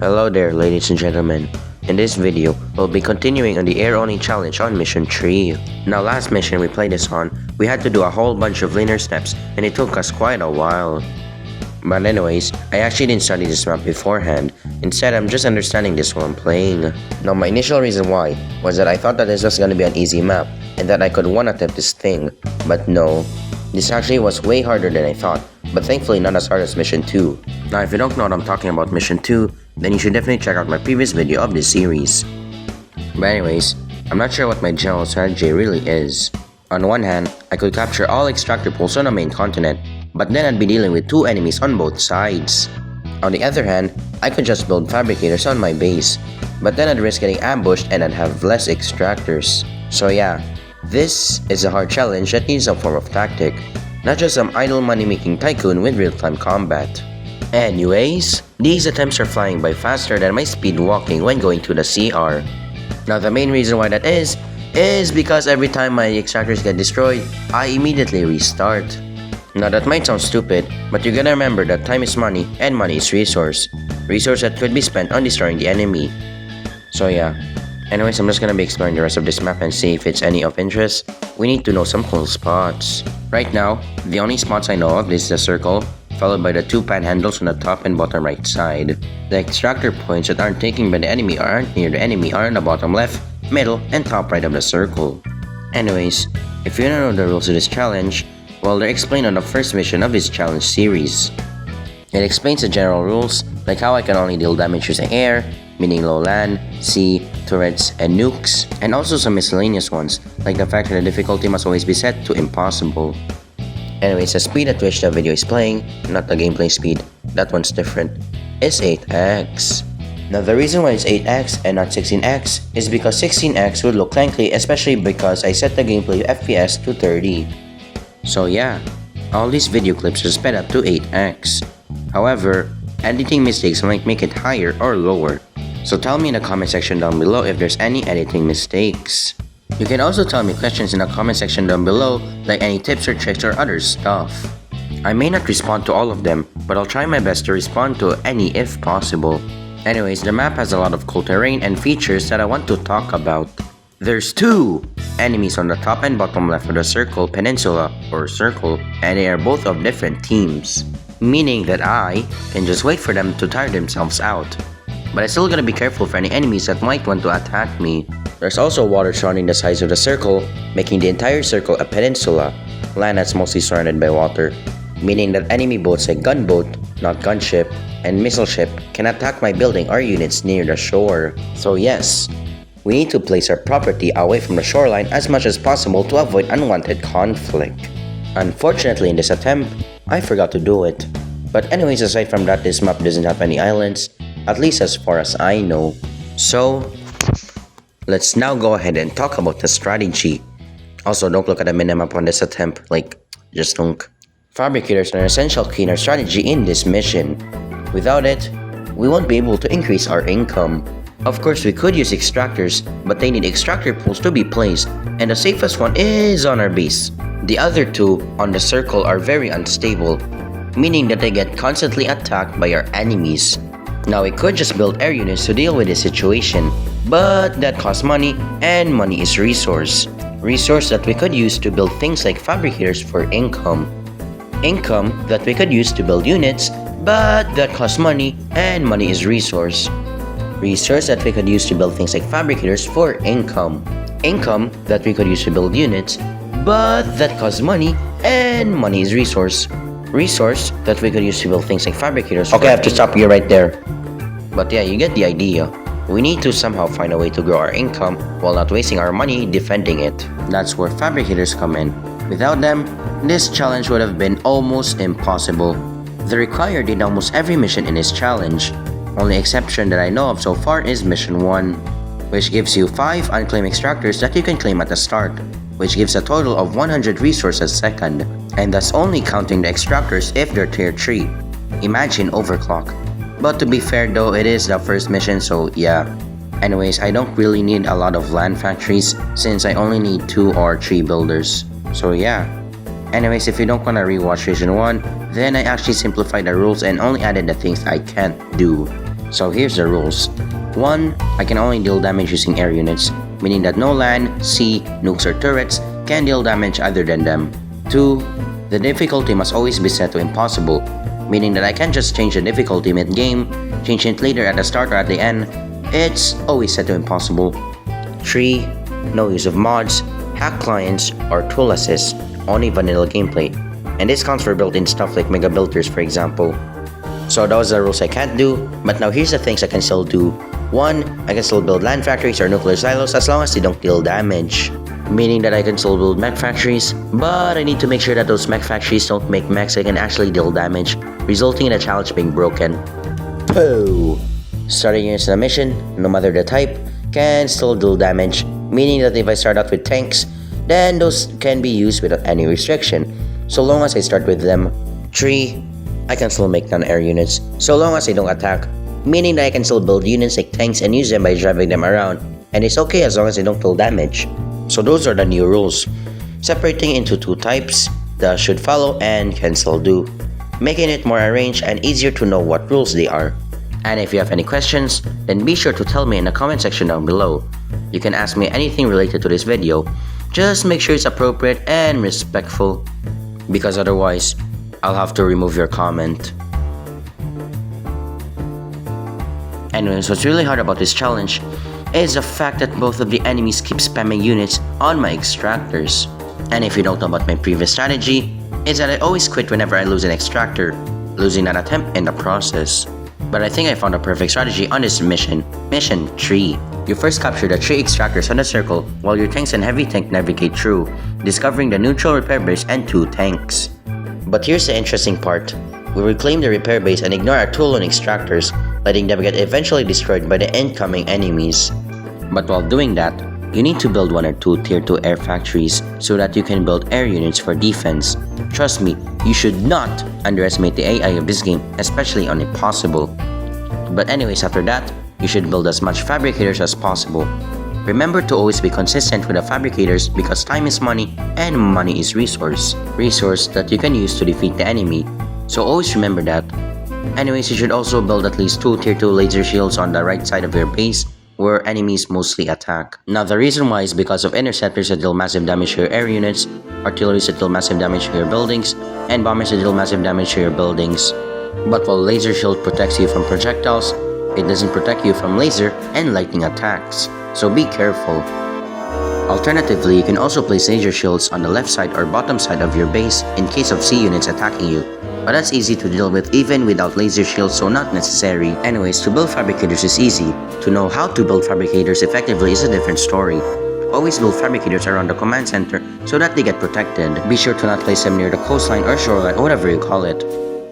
Hello there, ladies and gentlemen. In this video, we'll be continuing on the air only challenge on mission 3. Now last mission we played this on, we had to do a whole bunch of linear steps and it took us quite a while. But anyways, I actually didn't study this map beforehand. Instead, I'm just understanding this while I'm playing. Now my initial reason why was that I thought that this was gonna be an easy map and that I could one attempt this thing. But no, this actually was way harder than I thought, but thankfully not as hard as mission 2. Now if you don't know what I'm talking about mission 2, then you should definitely check out my previous video of this series. But anyways, I'm not sure what my general strategy really is. On one hand, I could capture all extractor pools on the main continent, but then I'd be dealing with 2 enemies on both sides. On the other hand, I could just build fabricators on my base, but then I'd risk getting ambushed and I'd have less extractors. So yeah, this is a hard challenge that needs some form of tactic, not just some idle money-making tycoon with real-time combat. Anyways, these attempts are flying by faster than my speed walking when going to the CR. Now the main reason why that is because every time my extractors get destroyed, I immediately restart. Now that might sound stupid, but you gotta remember that time is money and money is resource. Resource that could be spent on destroying the enemy. So yeah. Anyways, I'm just gonna be exploring the rest of this map and see if it's any of interest. We need to know some cool spots. Right now, the only spots I know of is the circle, followed by the 2 panhandles on the top and bottom right side. The extractor points that aren't taken by the enemy or aren't near the enemy are on the bottom left, middle, and top right of the circle. Anyways, if you don't know the rules of this challenge, well, they're explained on the first mission of this challenge series. It explains the general rules, like how I can only deal damage using air, meaning low land, sea, turrets, and nukes, and also some miscellaneous ones, like the fact that the difficulty must always be set to impossible. Anyways, the speed at which the video is playing, not the gameplay speed, that one's different, is 8x. Now the reason why it's 8x and not 16x is because 16x would look clunky, especially because I set the gameplay FPS to 30. So yeah, all these video clips are sped up to 8x. However, editing mistakes might make it higher or lower. So tell me in the comment section down below if there's any editing mistakes. You can also tell me questions in the comment section down below, like any tips or tricks or other stuff. I may not respond to all of them, but I'll try my best to respond to any if possible. Anyways, the map has a lot of cool terrain and features that I want to talk about. There's 2 enemies on the top and bottom left of the circle peninsula or circle, and they are both of different teams, meaning that I can just wait for them to tire themselves out. But I'm still gonna be careful for any enemies that might want to attack me. There's also water surrounding the sides of the circle, making the entire circle a peninsula, land that's mostly surrounded by water, meaning that enemy boats like gunboat, not gunship, and missile ship can attack my building or units near the shore. So yes, we need to place our property away from the shoreline as much as possible to avoid unwanted conflict. Unfortunately in this attempt, I forgot to do it. But anyways, aside from that, this map doesn't have any islands, at least as far as I know. So, let's now go ahead and talk about the strategy. Also, don't look at the minimap on this attempt, just don't. Fabricators are an essential key in our strategy in this mission. Without it, we won't be able to increase our income. Of course, we could use extractors, but they need extractor pools to be placed, and the safest one is on our base. The other 2 on the circle are very unstable, meaning that they get constantly attacked by our enemies. Now we could just build air units to deal with this situation, but that costs money, and money is resource. Resource that we could use to build things like fabricators for income. Income that we could use to build units, but that costs money, and money is resource. Resource that we could use to build things like fabricators for income. Income that we could use to build units, but that costs money, and money is resource. Resource that we could use to build things like fabricators. Okay, I have to stop you right there. But yeah, you get the idea. We need to somehow find a way to grow our income while not wasting our money defending it. That's where fabricators come in. Without them, this challenge would have been almost impossible. The required did almost every mission in this challenge. Only exception that I know of so far is mission 1, which gives you 5 unclaimed extractors that you can claim at the start, which gives a total of 100 resources second, and that's only counting the extractors if they're tier 3. Imagine overclock. But to be fair though, it is the first mission, so yeah. Anyways, I don't really need a lot of land factories since I only need 2 or 3 builders. So yeah. Anyways, if you don't wanna rewatch Vision 1, then I actually simplified the rules and only added the things I can't do. So here's the rules. 1. I can only deal damage using air units, meaning that no land, sea, nukes or turrets can deal damage other than them. 2. The difficulty must always be set to impossible, meaning that I can't just change the difficulty mid-game, change it later at the start or at the end. It's always set to impossible. 3. No use of mods, hack clients, or tool assist, only vanilla gameplay. And this counts for built-in stuff like mega builders, for example. So those are the rules I can't do, but now here's the things I can still do. 1. I can still build land factories or nuclear silos as long as they don't deal damage. Meaning that I can still build mech factories, but I need to make sure that those mech factories don't make mechs that can actually deal damage, resulting in a challenge being broken. 2. Starting units in a mission, no matter the type, can still deal damage, meaning that if I start out with tanks, then those can be used without any restriction, so long as I start with them. 3. I can still make non-air units, so long as they don't attack, meaning that I can still build units like tanks and use them by driving them around, and it's okay as long as they don't deal damage. So those are the new rules, separating into 2 types, the should follow and can still do, making it more arranged and easier to know what rules they are. And if you have any questions, then be sure to tell me in the comment section down below. You can ask me anything related to this video, just make sure it's appropriate and respectful, because otherwise, I'll have to remove your comment. Anyways, what's really hard about this challenge is the fact that both of the enemies keep spamming units on my extractors. And if you don't know about my previous strategy, is that I always quit whenever I lose an extractor, losing that attempt in the process. But I think I found a perfect strategy on this mission, Mission 3. You first capture the 3 extractors on the circle while your tanks and heavy tank navigate through, discovering the neutral repair base and 2 tanks. But here's the interesting part. We reclaim the repair base and ignore our tool on extractors, letting them get eventually destroyed by the incoming enemies. But while doing that, you need to build 1 or 2 tier 2 air factories so that you can build air units for defense. Trust me, you should not underestimate the AI of this game, especially on Impossible. But anyways, after that, you should build as much fabricators as possible. Remember to always be consistent with the fabricators because time is money and money is resource that you can use to defeat the enemy. So always remember that. Anyways, you should also build at least 2 tier 2 laser shields on the right side of your base where enemies mostly attack. Now the reason why is because of interceptors that deal massive damage to your air units, artillery that deal massive damage to your buildings, and bombers that deal massive damage to your buildings. But while laser shield protects you from projectiles, it doesn't protect you from laser and lightning attacks, so be careful. Alternatively, you can also place laser shields on the left side or bottom side of your base in case of sea units attacking you. But that's easy to deal with even without laser shields, so not necessary. Anyways, to build fabricators is easy. To know how to build fabricators effectively is a different story. Always build fabricators around the command center so that they get protected. Be sure to not place them near the coastline or shoreline or whatever you call it.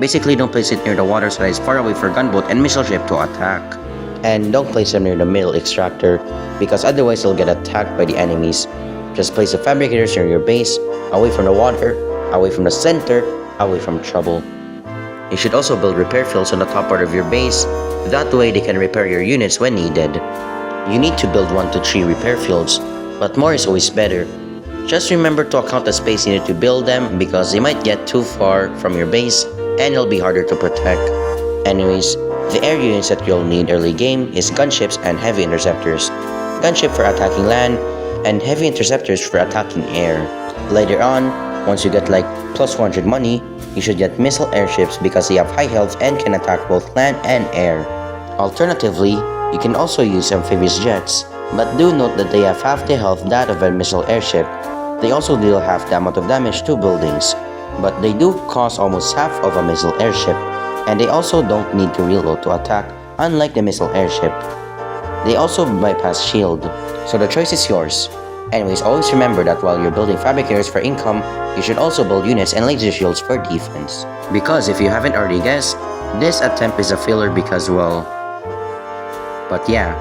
Basically, don't place it near the water so that it's far away for gunboat and missile ship to attack. And don't place them near the middle extractor because otherwise you'll get attacked by the enemies. Just place the fabricators near your base, away from the water, away from the center, away from trouble. You should also build repair fields on the top part of your base, that way they can repair your units when needed. You need to build 1 to 3 repair fields, but more is always better. Just remember to account the space needed to build them because they might get too far from your base and it'll be harder to protect. Anyways, the air units that you'll need early game is gunships and heavy interceptors. Gunship for attacking land, and heavy interceptors for attacking air. Later on, once you get like plus 100 money, you should get missile airships because they have high health and can attack both land and air. Alternatively, you can also use amphibious jets, but do note that they have half the health that of a missile airship. They also deal half the amount of damage to buildings, but they do cost almost half of a missile airship, and they also don't need to reload to attack, unlike the missile airship. They also bypass shield, so the choice is yours. Anyways, always remember that while you're building fabricators for income, you should also build units and laser shields for defense. Because if you haven't already guessed, this attempt is a failure because, well... But yeah.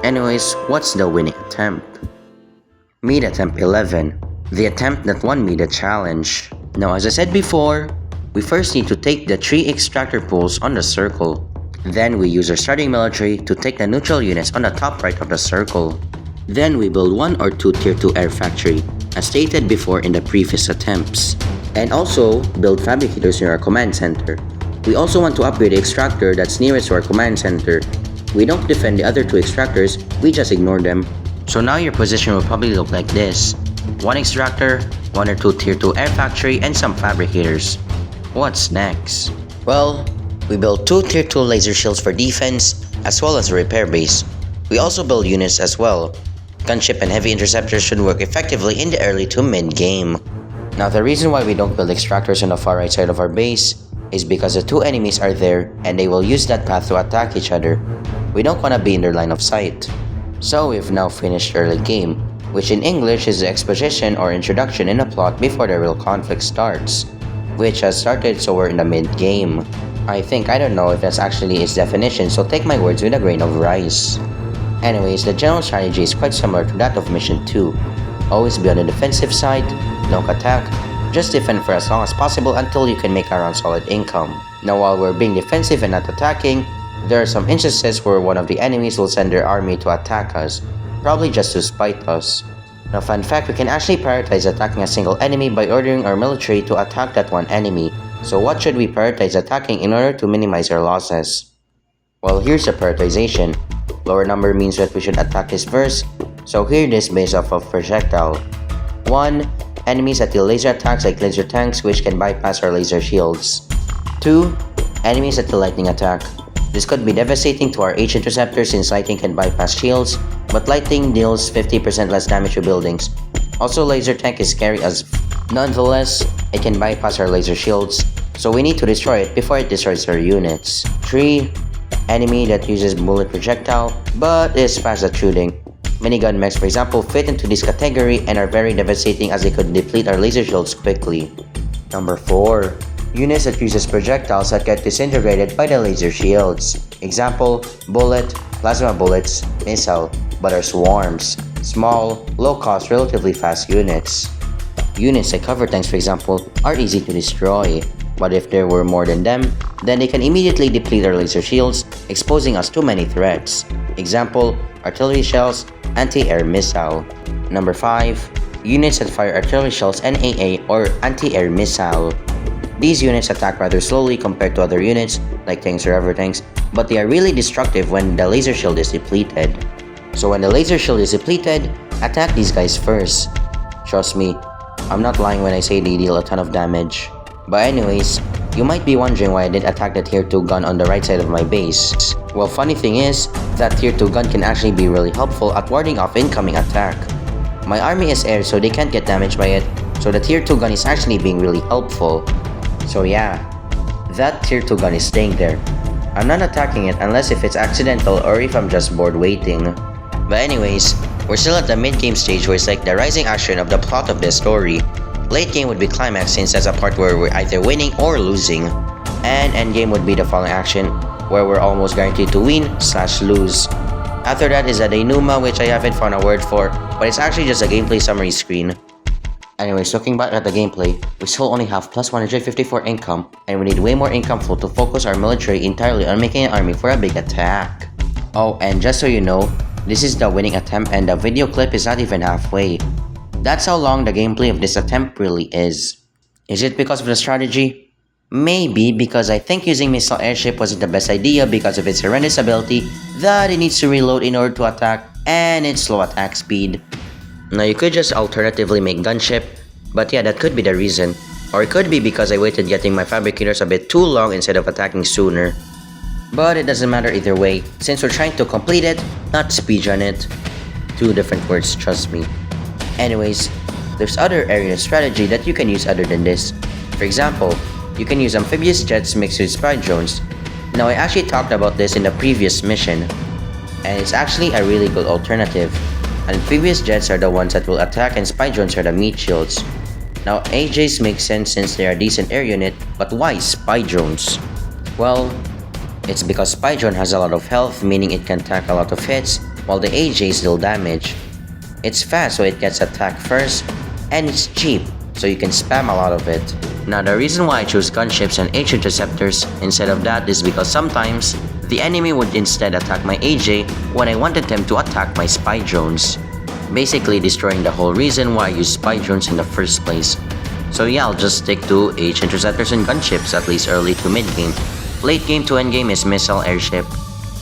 Anyways, what's the winning attempt? Meat attempt 11. The attempt that won me the challenge. Now as I said before, we first need to take the 3 extractor pools on the circle. Then we use our starting military to take the neutral units on the top right of the circle. Then we build 1 or 2 tier 2 air factory, as stated before in the previous attempts. And also build fabricators near our command center. We also want to upgrade the extractor that's nearest to our command center. We don't defend the other two extractors, we just ignore them. So now your position will probably look like this. One extractor, one or two tier 2 air factory, and some fabricators. What's next? Well, we built 2 tier 2 laser shields for defense, as well as a repair base. We also build units as well. Gunship and heavy interceptors should work effectively in the early to mid game. Now the reason why we don't build extractors on the far right side of our base is because the two enemies are there and they will use that path to attack each other. We don't want to be in their line of sight. So we've now finished early game, which in English is the exposition or introduction in a plot before the real conflict starts, which has started, so we're in the mid game. I don't know if that's actually its definition, so take my words with a grain of rice. Anyways, the general strategy is quite similar to that of Mission 2. Always be on the defensive side, don't attack, just defend for as long as possible until you can make around solid income. Now while we're being defensive and not attacking, there are some instances where one of the enemies will send their army to attack us, probably just to spite us. Now fun fact, we can actually prioritize attacking a single enemy by ordering our military to attack that one enemy. So what should we prioritize attacking in order to minimize our losses? Well, here's the prioritization. Lower number means that we should attack this first, so here it is based off of projectile. 1. Enemies that deal laser attacks like laser tanks which can bypass our laser shields. 2. Enemies that deal lightning attack. This could be devastating to our H interceptors since lightning can bypass shields, but lightning deals 50% less damage to buildings. Also, laser tank is scary as nonetheless, it can bypass our laser shields, so we need to destroy it before it destroys our units. 3. Enemy that uses bullet projectile, but is fast at shooting. Minigun mechs, for example, fit into this category and are very devastating as they could deplete our laser shields quickly. Number 4. Units that uses projectiles that get disintegrated by the laser shields. Example, bullet, plasma bullets, missile, but are swarms. Small, low-cost, relatively fast units. Units like cover tanks, for example, are easy to destroy. But if there were more than them, then they can immediately deplete our laser shields, exposing us to many threats. Example, artillery shells, anti-air missile. Number 5. Units that fire artillery shells and AA or anti-air missile. These units attack rather slowly compared to other units like tanks or rubber tanks, but they are really destructive when the laser shield is depleted. So when the laser shield is depleted, attack these guys first. Trust me, I'm not lying when I say they deal a ton of damage. But anyways, you might be wondering why I didn't attack the tier 2 gun on the right side of my base. Well, funny thing is, that tier 2 gun can actually be really helpful at warding off incoming attack. My army is air so they can't get damaged by it, so the tier 2 gun is actually being really helpful. So yeah, that tier 2 gun is staying there. I'm not attacking it unless if it's accidental or if I'm just bored waiting. But anyways, we're still at the mid-game stage where it's like the rising action of the plot of this story. Late game would be climax since that's a part where we're either winning or losing. And endgame would be the following action where we're almost guaranteed to win/lose. After that is a denouement, which I haven't found a word for, but it's actually just a gameplay summary screen. Anyways, looking back at the gameplay, we still only have plus 154 income, and we need way more income flow to focus our military entirely on making an army for a big attack. Oh, and just so you know, this is the winning attempt and the video clip is not even halfway. That's how long the gameplay of this attempt really is. Is it because of the strategy? Maybe, because I think using missile airship wasn't the best idea because of its horrendous ability that it needs to reload in order to attack and its slow attack speed. Now you could just alternatively make gunship, but yeah, that could be the reason. Or it could be because I waited getting my fabricators a bit too long instead of attacking sooner. But it doesn't matter either way, since we're trying to complete it, not speedrun it. Two different words, trust me. Anyways, there's other area strategy that you can use other than this. For example, you can use amphibious jets mixed with spy drones. Now I actually talked about this in the previous mission, and it's actually a really good alternative. Amphibious jets are the ones that will attack and spy drones are the meat shields. Now AJs make sense since they're a decent air unit, but why spy drones? Well, it's because spy drone has a lot of health, meaning it can tank a lot of hits, while the AJs deal damage. It's fast so it gets attacked first, and it's cheap so you can spam a lot of it. Now the reason why I choose gunships and H interceptors instead of that is because sometimes the enemy would instead attack my AJ when I wanted them to attack my spy drones, basically destroying the whole reason why I use spy drones in the first place. So yeah, I'll just stick to H interceptors and gunships, at least early to mid game. Late game to end game is missile airship.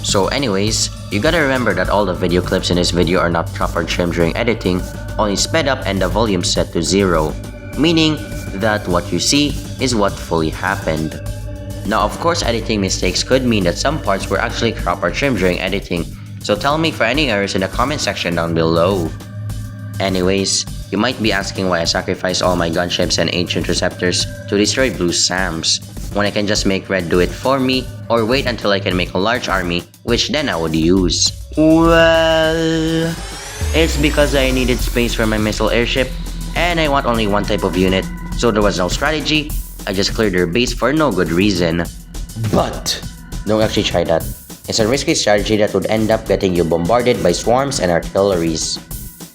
So anyways, you gotta remember that all the video clips in this video are not proper trimmed during editing, only sped up and the volume set to 0. Meaning that what you see is what fully happened. Now of course editing mistakes could mean that some parts were actually cropped or trimmed during editing, so tell me for any errors in the comment section down below. Anyways, you might be asking why I sacrificed all my gunships and H interceptors to destroy Blue SAMs, when I can just make Red do it for me, or wait until I can make a large army, which then I would use. Well, it's because I needed space for my missile airship, and I want only one type of unit, so there was no strategy. I just cleared their base for no good reason. But don't actually try that. It's a risky strategy that would end up getting you bombarded by swarms and artilleries.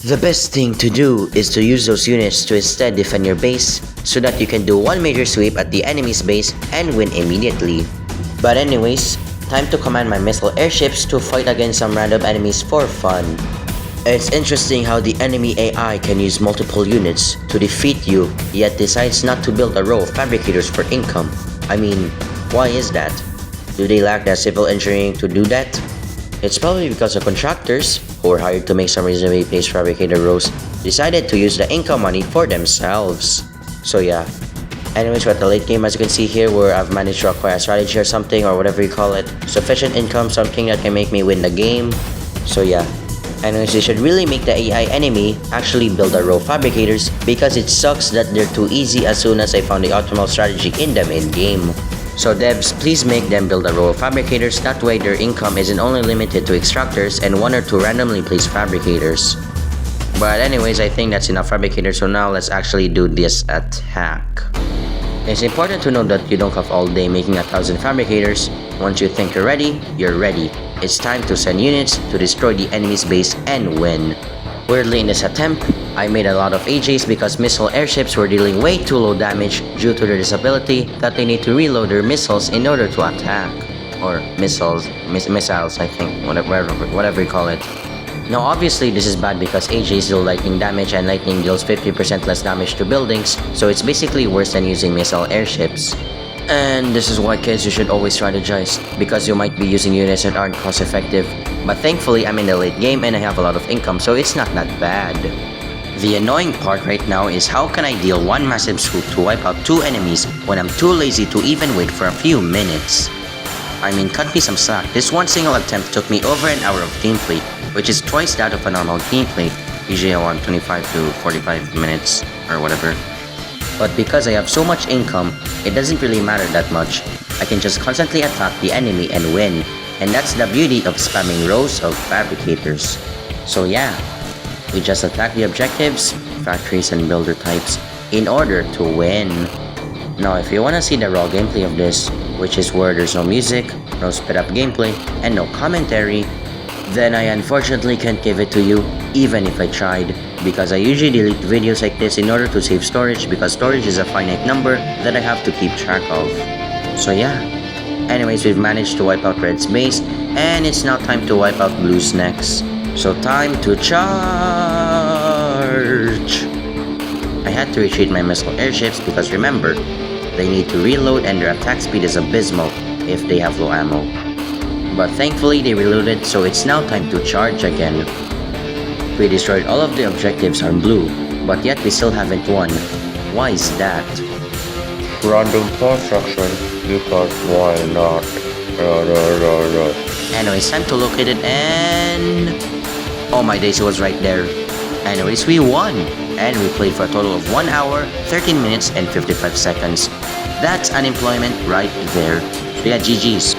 The best thing to do is to use those units to instead defend your base so that you can do one major sweep at the enemy's base and win immediately. But anyways, time to command my missile airships to fight against some random enemies for fun. It's interesting how the enemy AI can use multiple units to defeat you, yet decides not to build a row of fabricators for income. I mean, why is that? Do they lack the civil engineering to do that? It's probably because the contractors, who were hired to make some reasonably placed fabricator rows, decided to use the income money for themselves. So yeah. Anyways, we're at the late game, as you can see here, where I've managed to acquire a strategy or something, or whatever you call it. Sufficient income, something that can make me win the game. So yeah. Anyways, you should really make the AI enemy actually build a row of fabricators, because it sucks that they're too easy as soon as I found the optimal strategy in them in-game. So devs, please make them build a row of fabricators, that way their income isn't only limited to extractors and 1 or 2 randomly placed fabricators. But anyways, I think that's enough fabricators, so now let's actually do this attack. It's important to note that you don't have all day making 1,000 fabricators. Once you think you're ready, you're ready. It's time to send units to destroy the enemy's base and win. Weirdly, in this attempt, I made a lot of AJs because missile airships were dealing way too low damage due to their disability that they need to reload their missiles in order to attack. Or missiles, I think, whatever you call it. Now obviously this is bad because AJs deal lightning damage and lightning deals 50% less damage to buildings, so it's basically worse than using missile airships. And this is why kids, you should always strategize, because you might be using units that aren't cost effective. But thankfully I'm in the late game and I have a lot of income, so it's not that bad. The annoying part right now is how can I deal one massive swoop to wipe out 2 enemies when I'm too lazy to even wait for a few minutes. I mean, cut me some slack, this one single attempt took me over an hour of gameplay, which is twice that of a normal gameplay. Usually I want 25 to 45 minutes or whatever. But because I have so much income, it doesn't really matter that much. I can just constantly attack the enemy and win. And that's the beauty of spamming rows of fabricators. So yeah, we just attack the objectives, factories and builder types in order to win. Now if you wanna see the raw gameplay of this, which is where there's no music, no sped up gameplay, and no commentary, then I unfortunately can't give it to you, even if I tried, because I usually delete videos like this in order to save storage, because storage is a finite number that I have to keep track of. So yeah. Anyways, we've managed to wipe out Red's base, and it's now time to wipe out Blue's next. So time to charge! I had to retreat my missile airships because remember, they need to reload and their attack speed is abysmal if they have low ammo. But thankfully they reloaded, so it's now time to charge again. We destroyed all of the objectives on Blue, but yet we still haven't won. Why is that? Random construction, because why not? Anyways, time to locate it and... oh my days, it was right there. Anyways, we won! And we played for a total of 1 hour, 13 minutes, and 55 seconds. That's unemployment right there. So yeah, GG's.